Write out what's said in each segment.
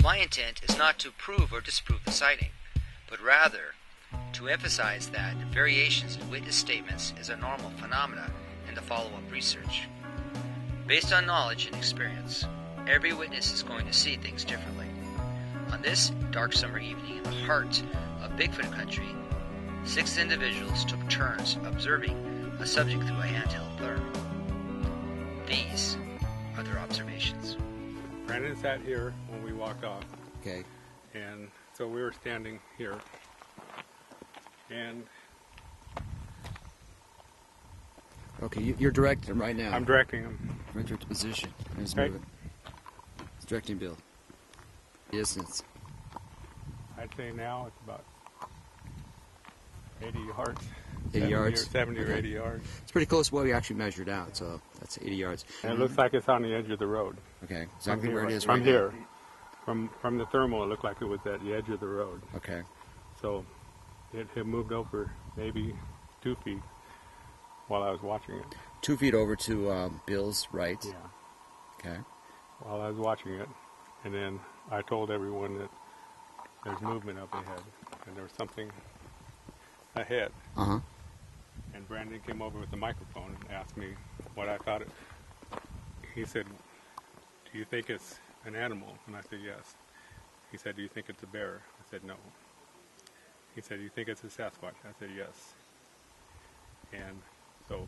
My intent is not to prove or disprove the sighting, but rather to emphasize that variations in witness statements is a normal phenomena in the follow-up research. Based on knowledge and experience, every witness is going to see things differently. On this dark summer evening in the heart of Bigfoot country, 6 individuals took turns observing a subject through a handheld Therm. These are their observations. Brandon sat here when we walked off. Okay. And so we were standing here. And okay, you're directing him right now. I'm directing him. Right to position. He's Okay. moving. He's directing Bill. Distance. I'd say now it's about 80 yards. 80 yards? 70 or 80 yards. It's pretty close to what we actually measured out, so that's 80 yards. And it looks like it's on the edge of the road. Okay, exactly From where here, it is right From here. From the thermal, it looked like it was at the edge of the road. Okay. So it had moved over maybe 2 feet while I was watching it. 2 feet over to Bill's right. Yeah. Okay. While I was watching it. And then I told everyone that there's movement up ahead. And there was something ahead. Uh-huh. And Brandon came over with the microphone and asked me what I thought. He said, "Do you think it's an animal?" And I said, "Yes." He said, "Do you think it's a bear?" I said, "No." He said, "Do you think it's a Sasquatch?" I said, "Yes." And so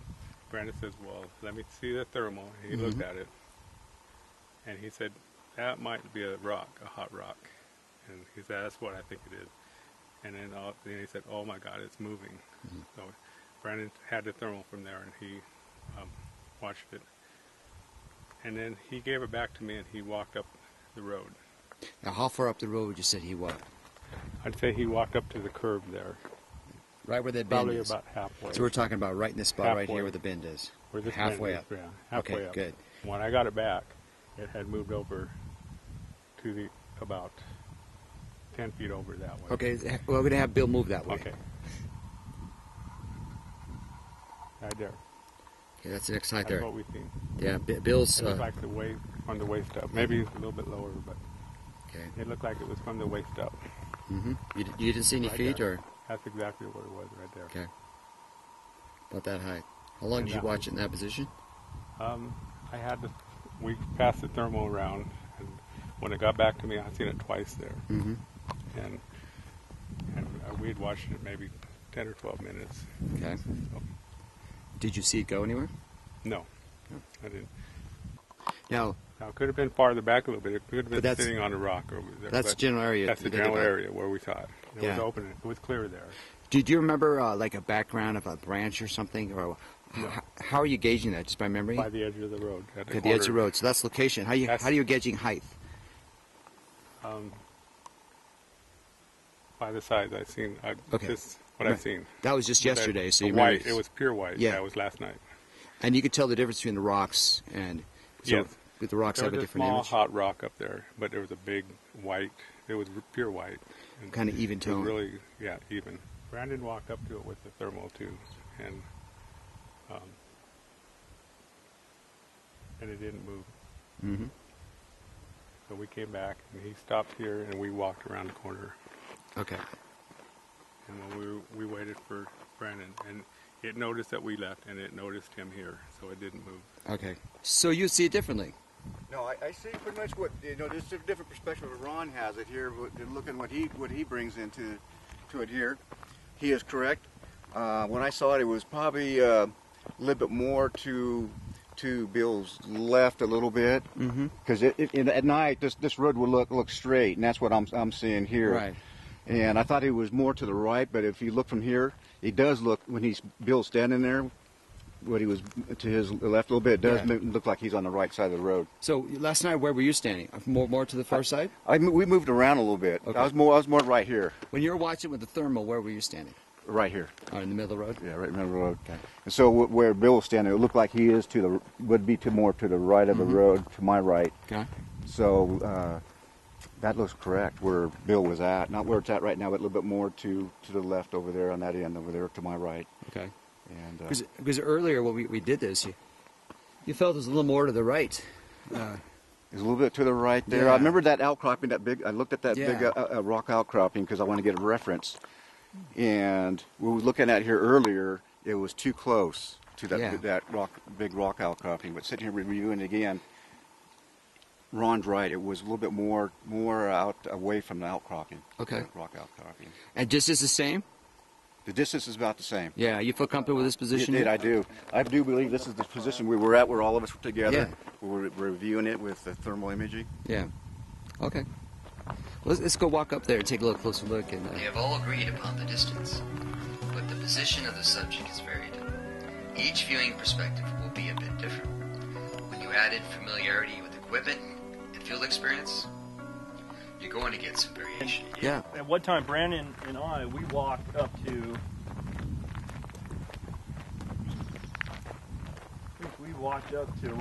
Brandon says, "Well, let me see the thermal." He looked at it, and he said, "That might be a rock, a hot rock." And he said, "That's what I think it is." And then he said, "Oh my God, it's moving." So Brandon had the thermal from there, and he watched it. And then he gave it back to me, and he walked up the road. Now, how far up the road would you say he walked? I'd say he walked up to the curve there. Right where that bend Probably is? about halfway. So we're talking about right in this spot right Halfway. here where the bend is? Where this halfway bend up? is, yeah, halfway okay, up. good. When I got it back, it had moved over to the about 10 feet over that way. Okay, well, we're going to have Bill move that way. Okay. Right there. Okay, that's the next height That's there. what we see. Yeah, Bill's... It looked like the waist, from the waist up. Maybe a little bit lower, but okay. it looked like it was from the waist up. You didn't see any Right feet, there. or...? That's exactly what it was right there. Okay. About that height. How long did you watch it in that position? We passed the thermal around, and when it got back to me, I seen it twice there. And we had watched it maybe 10 or 12 minutes. Okay. So, did you see it go anywhere? no, I didn't. Now, it could have been farther back a little bit. It could have been But sitting on a rock over there. that's the general area. That's the general area where we saw it. It was open. It was clear there. Did you remember like a background of a branch or something? Or how are you gauging that? Just by memory? By the edge of the road. At the edge of the road. So that's location. How are you gauging height? By the size I've seen. This what I've seen. That was just yesterday. So you white. It was pure white. Yeah. That was last night. And you could tell the difference between the rocks and... So yes. The rocks there have a was different small image? hot rock up there, but there was a big white. It was pure white. Kind of even tone. It was really, yeah, even. Brandon walked up to it with the thermal too, and it didn't move. So we came back, and he stopped here, and we walked around the corner. Okay. And when we waited for Brandon, and it noticed that we left, and it noticed him here, so it didn't move. Okay. So you see it differently? No, I see pretty much what, there's a different perspective that Ron has it here, looking what he brings into it here. He is correct. When I saw it, it was probably a little bit more to Bill's left a little bit, because at night this road will look straight, and that's what I'm seeing here. Right. And I thought it was more to the right, but if you look from here, it does look, when Bill's standing there, what he was to his left a little bit, it does look like he's on the right side of the road. So last night, where were you standing? More to the far side? We moved around a little bit. Okay. I was more right here. When you were watching with the thermal, where were you standing? Right here. Oh, in the middle of the road? Yeah, right in the middle of the road. Okay. And so where Bill was standing, it looked like he is would be more to the right of the road, to my right. Okay. So that looks correct where Bill was at. Not where it's at right now, but a little bit more to the left over there on that end over there to my right. Okay. And because earlier when we did this, you felt it was a little more to the right. It's a little bit to the right there. Yeah. I remember that outcropping, that big. I looked at that Yeah. big rock outcropping because I want to get a reference. And we were looking at here earlier. It was too close to that Yeah. big rock outcropping. But sitting here reviewing it again, Ron's right. It was a little bit more out away from the outcropping. Okay. That rock outcropping. And distance the same? The distance is about the same. Yeah, you feel comfortable with this position? I do. I do believe this is the position we were at, where all of us were together. Yeah. We were reviewing it with the thermal imaging. Yeah. Okay. Let's go walk up there and take a little closer look. And They have all agreed upon the distance, but the position of the subject is varied. Each viewing perspective will be a bit different. When you add in familiarity with equipment and field experience, you're going to get some variation. yeah. At one time, Brandon and I, we walked up to. We walked up to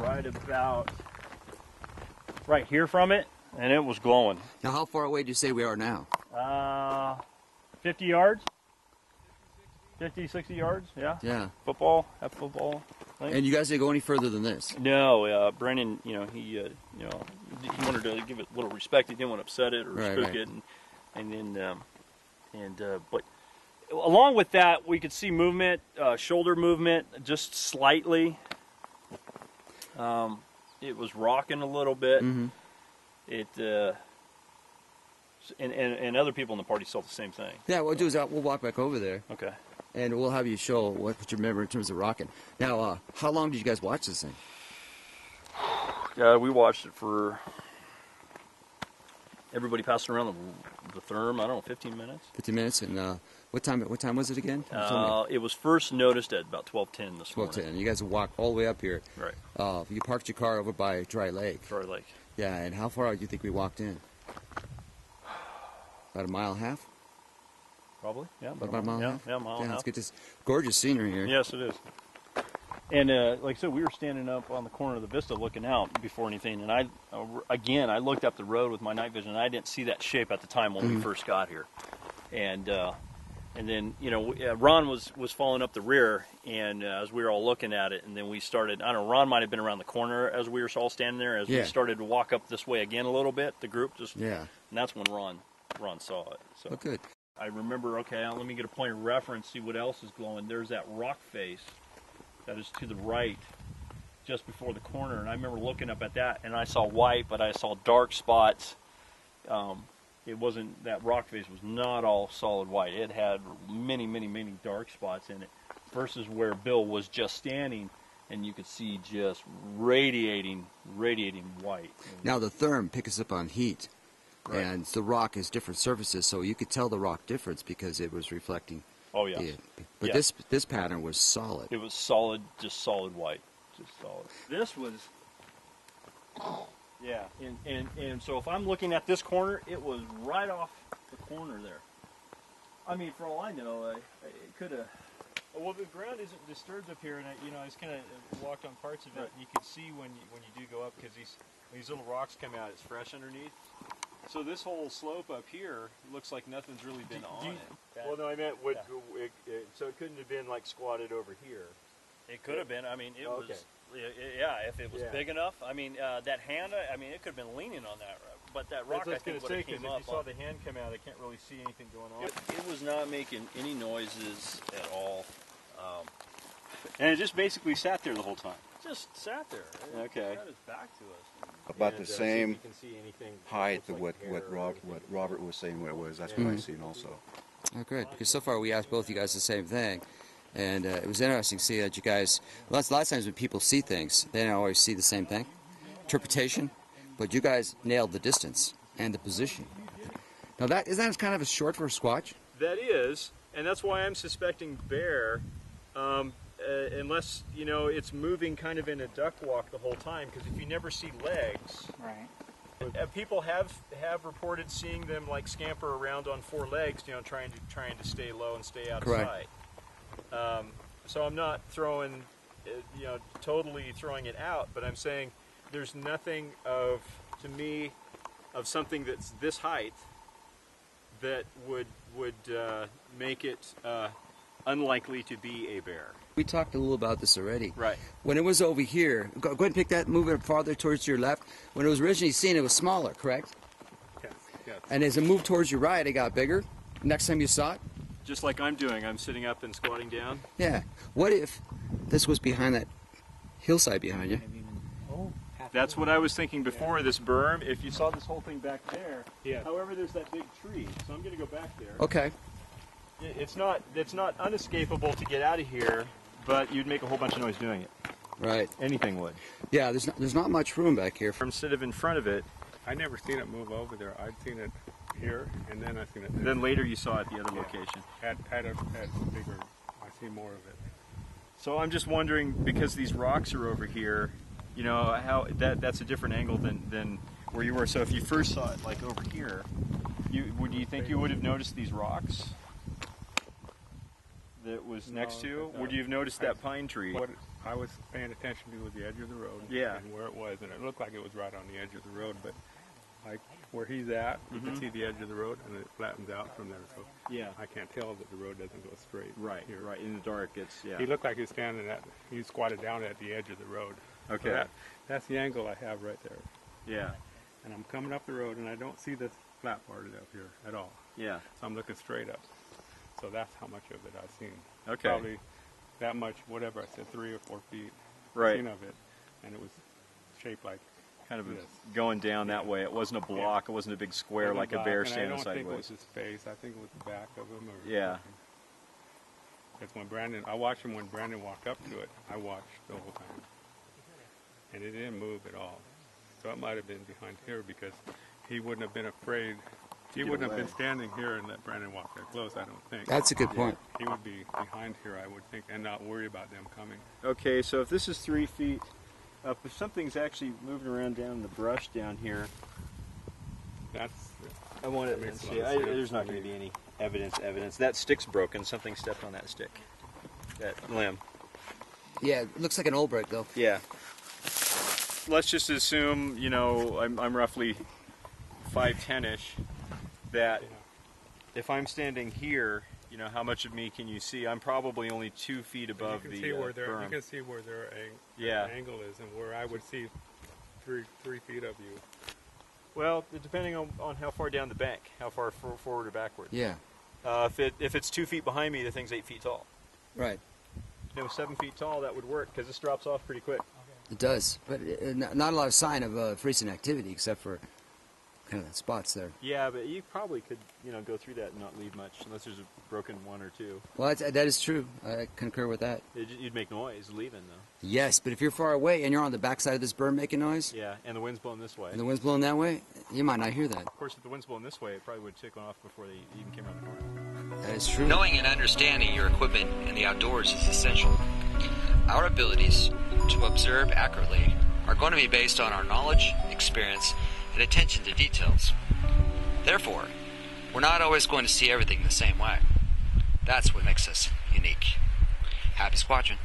right here from it, and it was glowing. Now, how far away do you say we are now? 50 yards, 50, 60 yards. Yeah. Yeah. Half football. Length. And you guys didn't go any further than this? No, Brennan, he wanted to give it a little respect. He didn't want to upset it or spook right. it, but along with that, we could see movement, shoulder movement, just slightly. It was rocking a little bit. Mm-hmm. And other people in the party saw the same thing. Yeah, what we'll do is we'll walk back over there, Okay. and we'll have you show what you remember in terms of rocking. Now, how long did you guys watch this thing? Yeah, we watched it for everybody passing around the Therm. I don't know, 15 minutes. 15 minutes, and what time was it again? It was first noticed at about 12:10 this morning. 12:10. You guys walked all the way up here. Right. You parked your car over by Dry Lake. Dry Lake. Yeah, and how far out do you think we walked in? About a mile and a half? Probably. Yeah. About a mile and a half? Yeah, mile and a Yeah, half. let's get this gorgeous scenery here. Yes, it is. And like I said, we were standing up on the corner of the vista looking out before anything. And I looked up the road with my night vision, and I didn't see that shape at the time when we first got here. And then, Ron was following up the rear, and as we were all looking at it, and then we started, I don't know, Ron might have been around the corner as we were all standing there. As we started to walk up this way again a little bit, the group just, Yeah. and that's when Ron saw it. So Oh, good. I remember, okay, let me get a point of reference, see what else is glowing. There's that rock face that is to the right, just before the corner, and I remember looking up at that, and I saw white, but I saw dark spots. It wasn't, that rock face was not all solid white. It had many, many, many dark spots in it, versus where Bill was just standing, and you could see just radiating white. Now, the Therm picks up on heat. Right. And the rock is different surfaces, so you could tell the rock difference because it was reflecting. Oh, yeah. But Yeah. this pattern was solid. It was solid, just solid white. Just solid. This was, yeah. And so if I'm looking at this corner, it was right off the corner there. I mean, for all I know, it could have. Well, the ground isn't disturbed up here, and I just kind of walked on parts of it, and you can see when you do go up, because these little rocks come out, it's fresh underneath. So this whole slope up here looks like nothing's really been on it. Well, no, I meant so it couldn't have been like squatted over here. It could have been. I mean, it Okay. was. Yeah, if it was Yeah. big enough. I mean, that hand. I mean, it could have been leaning on that. But that rock, That's what I I was think, going to would say, have because came if up. you saw the hand come out, I can't really see anything going on. It was not making any noises at all. And it just basically sat there the whole time. Just sat there. Okay. It had its back to us. About And, the see if same you can see anything that height looks of like hair or what anything. Robert was saying what it was. That's what I've seen also. Oh, good. Because so far we asked both you guys the same thing. And it was interesting to see that you guys, a lot of times when people see things, they don't always see the same thing. Interpretation. But you guys nailed the distance and the position. Now isn't that kind of a short for a squatch? That is, and that's why I'm suspecting bear, unless it's moving kind of in a duck walk the whole time. Because if you never see legs, Right. people have reported seeing them like scamper around on four legs, trying to stay low and stay out Correct. of sight. So I'm not throwing, totally throwing it out, but I'm saying there's nothing of something that's this height that would make it unlikely to be a bear. We talked a little about this already. Right. When it was over here, go ahead and pick that, move it farther towards your left. When it was originally seen, it was smaller, correct? Yes, yes. And as it moved towards your right, it got bigger. Next time you saw it? Just like I'm doing. I'm sitting up and squatting down. Yeah. What if this was behind that hillside behind you? That's what I was thinking before, this berm. If you saw this whole thing back there, Yeah. however, there's that big tree. So I'm going to go back there. Okay. It's not unescapable to get out of here, but you'd make a whole bunch of noise doing it. Right. Anything would. Yeah, there's not much room back here. Instead of in front of it, I never seen it move over there. I'd seen it here, and then I seen it there. then later you saw it at the other location. At bigger, I see more of it. So I'm just wondering, because these rocks are over here, you know, how that's a different angle than where you were. So if you first saw it like over here, do you think you would have noticed these rocks that was next to? Would you have noticed that pine tree? What I was paying attention to was the edge of the road, Yeah. and where it was, and it looked like it was right on the edge of the road, but like where he's at, you can see the edge of the road, and it flattens out from there, so Yeah. I can't tell that the road doesn't go straight. Right, here. right. In the dark, it's, yeah. He looked like he was standing he squatted down at the edge of the road. Okay. So that's the angle I have right there. Yeah, And I'm coming up the road, and I don't see this flat part up here at all. yeah. So I'm looking straight up. So that's how much of it I've seen. Okay. Probably that much, whatever I said, 3 or 4 feet. Right. Seen of it, and it was shaped like Kind of this. going down that way. It wasn't a block. It wasn't a big square like a bear standing I don't think it was sideways. his face. I think it was the back of him. Or Yeah. Because I watched him when Brandon walked up to it. I watched the whole time, and it didn't move at all. So it might have been behind here because he wouldn't have been afraid. He wouldn't have been standing here and let Brandon walk that close. I don't think. That's a good point. He would be behind here, I would think, and not worry about them coming. Okay, so if this is 3 feet up, if something's actually moving around down in the brush down here, That's I want That to makes a see. lot of sense There's not to going to me. be any evidence. That stick's broken. Something stepped on that stick. That limb. Yeah, it looks like an old brick though. Yeah. Let's just assume, you know, I'm roughly 5'10"-ish, that if I'm standing here, you know, how much of me can you see? I'm probably only 2 feet above you the can see where berm. you can see where their Yeah. angle is, and where I would see 3 feet of you. Well, depending on how far down the bank, how far forward or backward. Yeah. If it's 2 feet behind me, the thing's 8 feet tall. Right. You know, 7 feet tall, that would work because this drops off pretty quick. It does, but not a lot of sign of recent activity except for kind of the spots there. Yeah, but you probably could, you know, go through that and not leave much unless there's a broken one or two. Well, that is true. I concur with that. You'd make noise leaving though. Yes, but if you're far away and you're on the backside of this berm making noise, Yeah, and the wind's blowing this way. and the wind's blowing that way, you might not hear that. Of course, if the wind's blowing this way, it probably would tick off before they even came around the corner. That is true. Knowing and understanding your equipment and the outdoors is essential. Our abilities to observe accurately are going to be based on our knowledge, experience, and attention to details. Therefore, we're not always going to see everything the same way. That's what makes us unique. Happy squatching.